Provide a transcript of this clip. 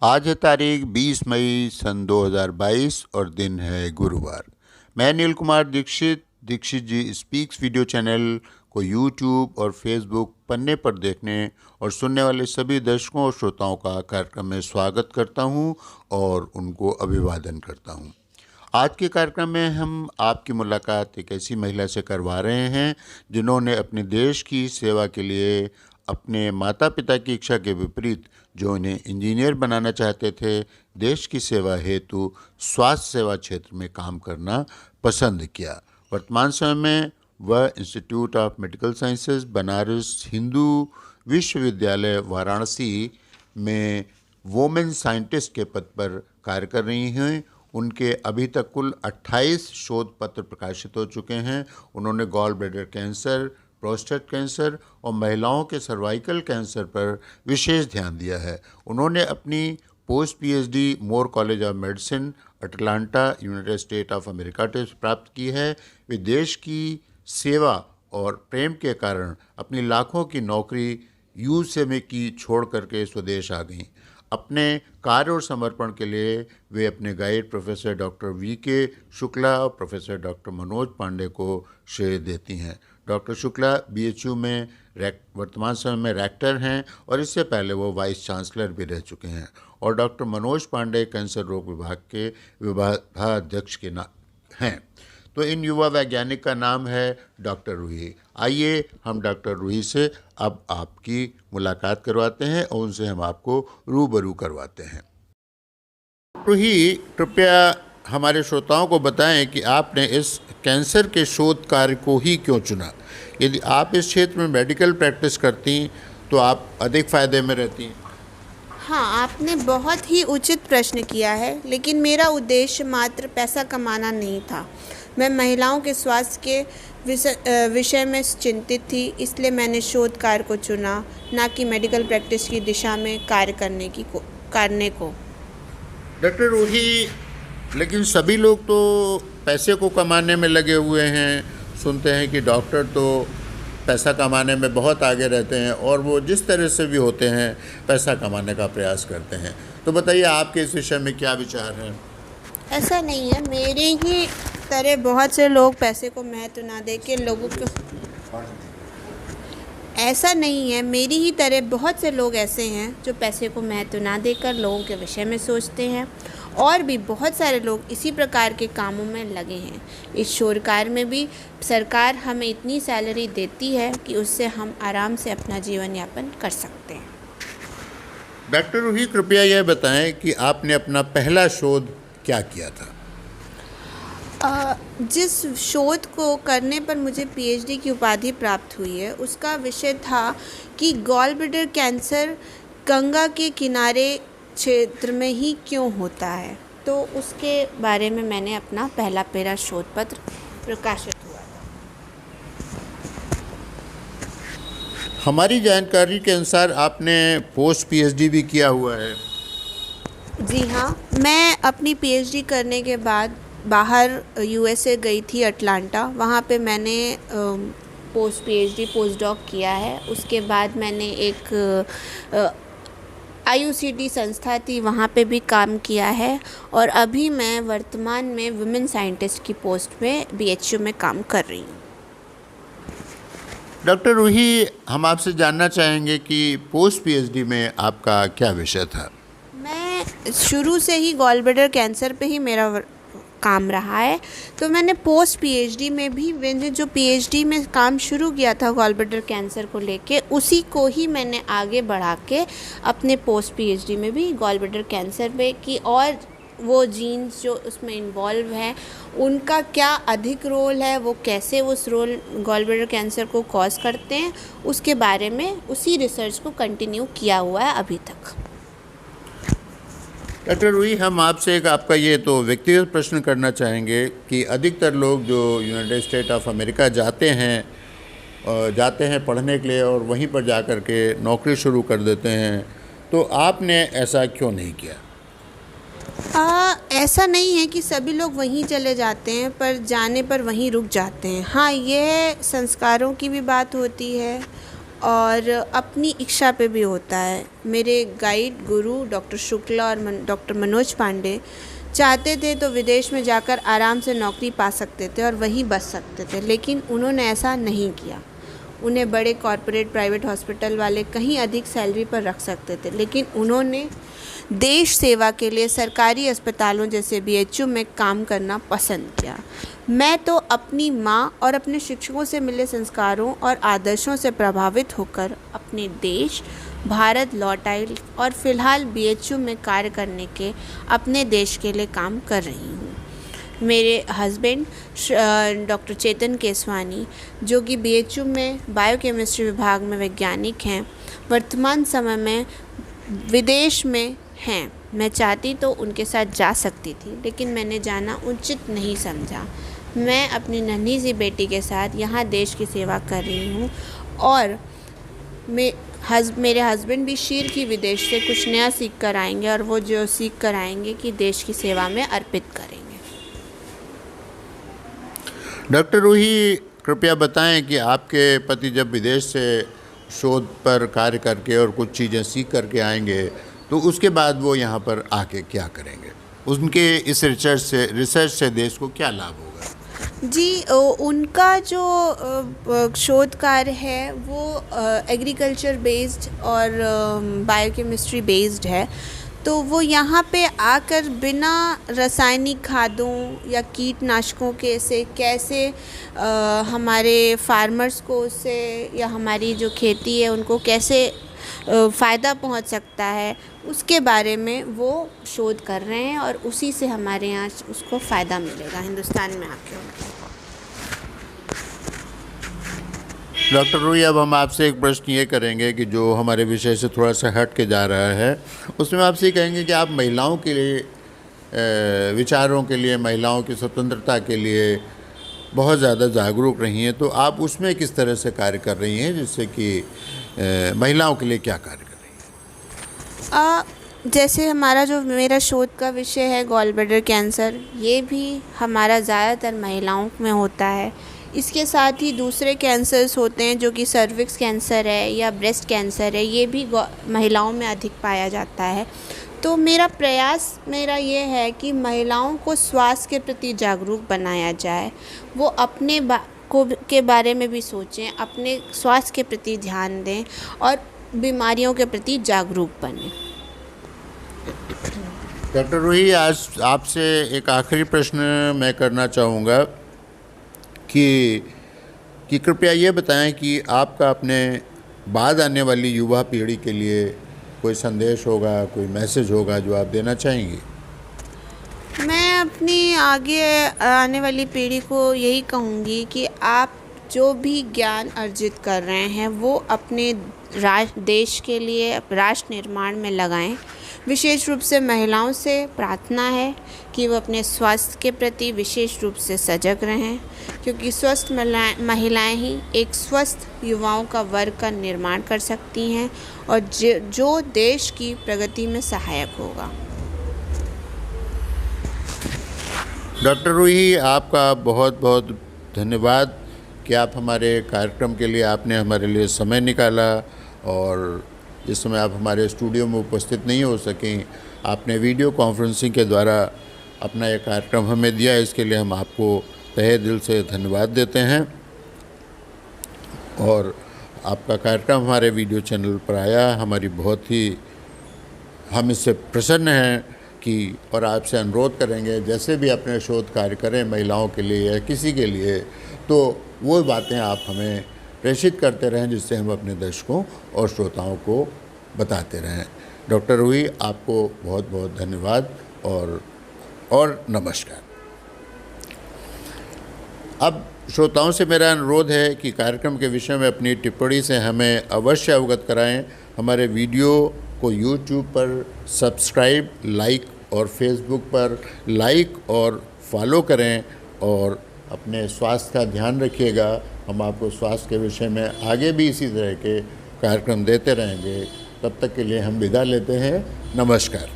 आज है तारीख 20 मई सन 2022 और दिन है गुरुवार। मैं नील कुमार दीक्षित जी स्पीक्स वीडियो चैनल को यूट्यूब और फेसबुक पन्ने पर देखने और सुनने वाले सभी दर्शकों और श्रोताओं का कार्यक्रम में स्वागत करता हूं और उनको अभिवादन करता हूं। आज के कार्यक्रम में हम आपकी मुलाकात एक ऐसी महिला से करवा रहे हैं जिन्होंने अपने देश की सेवा के लिए अपने माता पिता की इच्छा के विपरीत, जो इन्हें इंजीनियर बनाना चाहते थे, देश की सेवा हेतु स्वास्थ्य सेवा क्षेत्र में काम करना पसंद किया। वर्तमान समय में वह institute of medical sciences Banaras Hindu विश्वविद्यालय वाराणसी में वोमेन साइंटिस्ट के पद पर कार्य कर रही हैं। उनके अभी तक कुल 28 शोध पत्र प्रकाशित हो चुके हैं। उन्होंने gall bladder cancer, prostate cancer और महिलाओं के सर्वाइकल कैंसर पर विशेष ध्यान दिया है। उन्होंने अपनी post PhD more college of medicine Atlanta United state of America से प्राप्त की है। वे देश की सेवा और प्रेम के कारण अपनी लाखों की नौकरी यूएसए में की छोड़ करके स्वदेश आ गईं। अपने कार्य और समर्पण के लिए वे अपने guide professor doctor VK. Shukla और प्रोफेसर डॉक्टर मनोज पांडे को श्रेय देती हैं। डॉक्टर शुक्ला बीएचयू में वर्तमान समय में रेक्टर हैं और इससे पहले वो वाइस चांसलर भी रह चुके हैं। और डॉक्टर मनोज पांडे कैंसर रोग विभाग के विभागाध्यक्ष के हैं। तो इन युवा वैज्ञानिक का नाम है डॉक्टर रूही। आइए हम डॉक्टर रूही से अब आपकी मुलाकात करवाते हैं और उनसे हम आपको रूबरू करवाते हैं। रूही, कृपया हमारे श्रोताओं को बताएं कि आपने इस कैंसर के शोध कार्य को ही क्यों चुना। यदि आप इस क्षेत्र में मेडिकल प्रैक्टिस करती तो आप अधिक फ़ायदे में रहती। हाँ, आपने बहुत ही उचित प्रश्न किया है, लेकिन मेरा उद्देश्य मात्र पैसा कमाना नहीं था। मैं महिलाओं के स्वास्थ्य के विषय में चिंतित थी, इसलिए मैंने शोध कार्य को चुना, ना कि मेडिकल प्रैक्टिस की दिशा में कार्य करने को। डॉक्टर रूही, लेकिन सभी लोग तो पैसे को कमाने में लगे हुए हैं। सुनते हैं कि डॉक्टर तो पैसा कमाने में बहुत आगे रहते हैं और वो जिस तरह से भी होते हैं पैसा कमाने का प्रयास करते हैं। तो बताइए, आपके इस विषय में क्या विचार हैं? ऐसा नहीं है, मेरे ही तरह बहुत से लोग पैसे को महत्व ना देके लोगों को ऐसा नहीं है, मेरी ही तरह बहुत से लोग ऐसे हैं जो पैसे को महत्व ना देकर लोगों के विषय में सोचते हैं। और भी बहुत सारे लोग इसी प्रकार के कामों में लगे हैं। इस शोध कार्य में भी सरकार हमें इतनी सैलरी देती है कि उससे हम आराम से अपना जीवन यापन कर सकते हैं। डॉक्टर रूही, कृपया यह बताएं कि आपने अपना पहला शोध क्या किया था? जिस शोध को करने पर मुझे पीएचडी की उपाधि प्राप्त हुई है, उसका विषय था कि गॉल ब्लैडर कैंसर गंगा के किनारे क्षेत्र में ही क्यों होता है। तो उसके बारे में मैंने अपना पहला शोध पत्र प्रकाशित हुआ था। हमारी जानकारी के अनुसार आपने पोस्ट पीएचडी भी किया हुआ है। जी हाँ, मैं अपनी पीएचडी करने के बाद बाहर यूएसए गई थी, अटलांटा। वहाँ पे मैंने पोस्ट पीएचडी पोस्ट डॉक किया है। उसके बाद मैंने एक आईयूसीडी संस्था थी, वहाँ पे भी काम किया है। और अभी मैं वर्तमान में वुमेन साइंटिस्ट की पोस्ट में बीएचयू में काम कर रही हूँ। डॉक्टर रूही, हम आपसे जानना चाहेंगे कि पोस्ट पीएचडी में आपका क्या विषय था? मैं शुरू से ही गॉल ब्लैडर कैंसर पे ही मेरा काम रहा है। तो मैंने पोस्ट पीएचडी में भी, मैंने जो पीएचडी में काम शुरू किया था गॉल ब्लैडर कैंसर को लेके, उसी को ही मैंने आगे बढ़ा के अपने पोस्ट पीएचडी में भी गॉल ब्लैडर कैंसर पे की, और वो जीन्स जो उसमें इन्वॉल्व हैं उनका क्या अधिक रोल है, वो कैसे उस रोल गॉल ब्लैडर कैंसर को कॉज करते हैं, उसके बारे में उसी रिसर्च को कंटिन्यू किया हुआ है अभी तक। डॉक्टर रूही, हम आपसे एक आपका ये तो व्यक्तिगत प्रश्न करना चाहेंगे कि अधिकतर लोग जो यूनाइटेड स्टेट ऑफ अमेरिका जाते हैं पढ़ने के लिए और वहीं पर जा कर के नौकरी शुरू कर देते हैं, तो आपने ऐसा क्यों नहीं किया? ऐसा नहीं है कि सभी लोग वहीं चले जाते हैं, पर जाने पर वहीं रुक जाते हैं। हाँ, ये संस्कारों की भी बात होती है और अपनी इच्छा पे भी होता है। मेरे गाइड गुरु डॉक्टर शुक्ला और डॉक्टर मनोज पांडे चाहते थे तो विदेश में जाकर आराम से नौकरी पा सकते थे और वहीं बस सकते थे, लेकिन उन्होंने ऐसा नहीं किया। उन्हें बड़े कॉरपोरेट प्राइवेट हॉस्पिटल वाले कहीं अधिक सैलरी पर रख सकते थे, लेकिन उन्होंने देश सेवा के लिए सरकारी अस्पतालों जैसे बीएचयू में काम करना पसंद किया। मैं तो अपनी माँ और अपने शिक्षकों से मिले संस्कारों और आदर्शों से प्रभावित होकर अपने देश भारत लौट आई और फ़िलहाल बीएचयू में कार्य करने के अपने देश के लिए काम कर रही हूँ। मेरे हस्बैंड डॉक्टर चेतन केसवानी, जो कि बीएचयू में बायोकेमिस्ट्री विभाग में वैज्ञानिक हैं, वर्तमान समय में विदेश में हैं। मैं चाहती तो उनके साथ जा सकती थी, लेकिन मैंने जाना उचित नहीं समझा। मैं अपनी नन्ही सी बेटी के साथ यहाँ देश की सेवा कर रही हूँ और मेरे हस्बैंड भी शीघ्र ही विदेश से कुछ नया सीख कर आएंगे और वो जो सीख कर आएंगे कि देश की सेवा में अर्पित करेंगे। डॉक्टर रूही, कृपया बताएं कि आपके पति जब विदेश से शोध पर कार्य करके और कुछ चीज़ें सीख करके आएंगे तो उसके बाद वो यहाँ पर आके क्या करेंगे? उनके इस रिसर्च से देश को क्या लाभ होगा? जी, उनका जो शोध कार्य है वो एग्रीकल्चर बेस्ड और बायोकेमिस्ट्री बेस्ड है। तो वो यहाँ पे आकर बिना रासायनिक खादों या कीटनाशकों के से कैसे हमारे फार्मर्स को उससे या हमारी जो खेती है उनको कैसे फ़ायदा पहुँच सकता है, उसके बारे में वो शोध कर रहे हैं और उसी से हमारे यहाँ उसको फ़ायदा मिलेगा हिंदुस्तान में आके। डॉक्टर रूही, अब हम आपसे एक प्रश्न ये करेंगे कि जो हमारे विषय से थोड़ा सा हट के जा रहा है, उसमें आपसे कहेंगे कि आप महिलाओं के लिए विचारों के लिए, महिलाओं की स्वतंत्रता के लिए बहुत ज़्यादा जागरूक रही हैं, तो आप उसमें किस तरह से कार्य कर रही हैं, जिससे कि महिलाओं के लिए क्या कार्य कर रही हैं? जैसे मेरा शोध का विषय है गॉल ब्लैडर कैंसर, ये भी हमारा ज़्यादातर महिलाओं में होता है। इसके साथ ही दूसरे कैंसर्स होते हैं जो कि सर्विक्स कैंसर है या ब्रेस्ट कैंसर है, ये भी महिलाओं में अधिक पाया जाता है। तो मेरा ये है कि महिलाओं को स्वास्थ्य के प्रति जागरूक बनाया जाए, वो अपने के बारे में भी सोचें, अपने स्वास्थ्य के प्रति ध्यान दें और बीमारियों के प्रति जागरूक बनें। डॉक्टर रूही, आज आपसे एक आखिरी प्रश्न मैं करना चाहूँगा कि कृपया ये बताएं कि आपका अपने बाद आने वाली युवा पीढ़ी के लिए कोई संदेश होगा, कोई मैसेज होगा जो आप देना चाहेंगी? मैं अपनी आगे आने वाली पीढ़ी को यही कहूँगी कि आप जो भी ज्ञान अर्जित कर रहे हैं वो अपने देश के लिए राष्ट्र निर्माण में लगाएं। विशेष रूप से महिलाओं से प्रार्थना है कि वो अपने स्वास्थ्य के प्रति विशेष रूप से सजग रहें, क्योंकि स्वस्थ महिलाएं ही एक स्वस्थ युवाओं का वर्ग का निर्माण कर सकती हैं और जो देश की प्रगति में सहायक होगा। डॉक्टर रूही, आपका बहुत बहुत धन्यवाद कि आप हमारे कार्यक्रम के लिए आपने हमारे लिए समय निकाला, और जिस समय आप हमारे स्टूडियो में उपस्थित नहीं हो सकें, आपने वीडियो कॉन्फ्रेंसिंग के द्वारा अपना ये कार्यक्रम हमें दिया। इसके लिए हम आपको तहे दिल से धन्यवाद देते हैं। और आपका कार्यक्रम हमारे वीडियो चैनल पर आया, हम इससे प्रसन्न हैं कि, और आपसे अनुरोध करेंगे जैसे भी अपने शोध कार्य करें महिलाओं के लिए या किसी के लिए, तो वो बातें आप हमें प्रेषित करते रहें जिससे हम अपने दर्शकों और श्रोताओं को बताते रहें। डॉक्टर रूही, आपको बहुत बहुत धन्यवाद और नमस्कार। अब श्रोताओं से मेरा अनुरोध है कि कार्यक्रम के विषय में अपनी टिप्पणी से हमें अवश्य अवगत कराएं। हमारे वीडियो को YouTube पर सब्सक्राइब, लाइक और फेसबुक पर लाइक और फॉलो करें, और अपने स्वास्थ्य का ध्यान रखिएगा। हम आपको स्वास्थ्य के विषय में आगे भी इसी तरह के कार्यक्रम देते रहेंगे। तब तक के लिए हम विदा लेते हैं। नमस्कार।